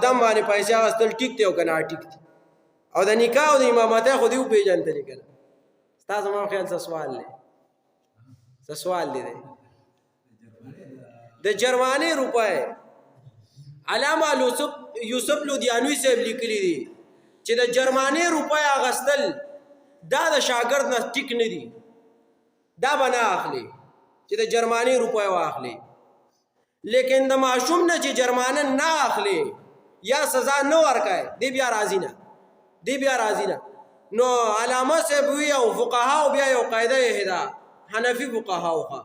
دم باندې پیسې اخیستل ټیک دی او که نه ټیک دی او د نکاح او د امامتۍ خو دې وپېژندلې که نه ستا زما خیال څه سوال دی څه سوال دی د جرمانې روپۍ علامه یوسف لودیانوي صاحب لیکلي دي چې د جرمانې روپۍ اخیستل دا د شاګرد نه ټیک نه دي دا به نه اخلي چې د جرمانې روپۍ واخلي لیکن د ماشوم نه چې جرمانه نه اخلي یا سزا نه ورکوي دی بیا راضي نه دی بیا راضي نه نو علامه صاحب وي او فقهاو بیا یو قاعده یې ده حنفي فقهاو ښه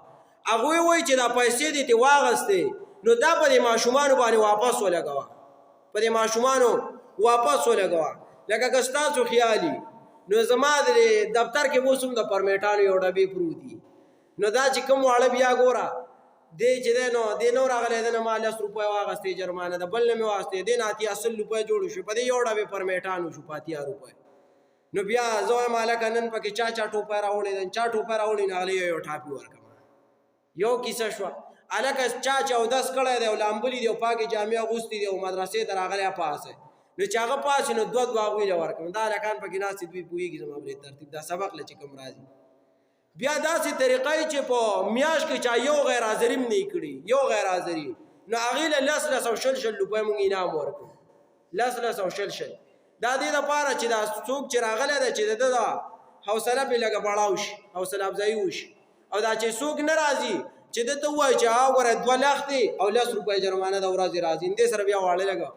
هغوی وایي چې دا پیسې دې ترې واخیستې نو دا په دې ماشومانو باندې واپس ولګوه په دې ماشومانو واپس ولګوه لکه که ستاسو خیالي نو زما د دفتر کې اوس هم د پرمیټانو یو ډبې پروت دي نو دا چې کوم واړه بیا ګوره دی چې دی نو دی نو راغلی دی نه ما 10 روپۍ واخیستې جرمانه د بل نه مې واخیستې دی نه 80 روپۍ جوړ شو په دې یو ډبې پرمیټانو شو په 80 روپۍ نو بیا زه وایم هلکه نن پکې چا ټوپۍ راوړې ده چا ټوپۍ راوړې نو هغله یو ټاپي ورکړم یو کیسه شوه هلکه چا اودس کړی دی او لامبلي دی او پاکې جامې اغوستې دی او مدرسې ته راغلی پاس دی نو چې هغه پاس نو 2 هغوی له ورکړم دا هلکان پکې ناست دوی پوهېږي زما پرې ترتیب دا سبق له چې کوم راځي بیا داسې طریقه یې چې په میاشت کې چا یو غیر حاضري هم نه کړي یو غیر حاضري نو هغې له 10 او شل روپۍ مونږ انعام ورکړو 10 او شل دا دې دپاره چې دا څوک چې راغلی دی چې د ده دا حوصله پرې لږه بړاو شي حوصله افزایي وشي او دا چې څوک نه راځي چې ده ته ووایي چې هغه ګوره 2 لخ دی او 10 روپۍ جرمانه د ورځې راځي دې سره بیا واړه لږه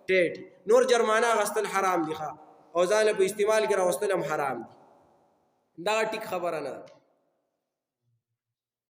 ټیټ نور جرمانه اخیستل حرام دي او ځان له په استعمال کې راوستل هم حرام دي دغه ټیک خبره نه ده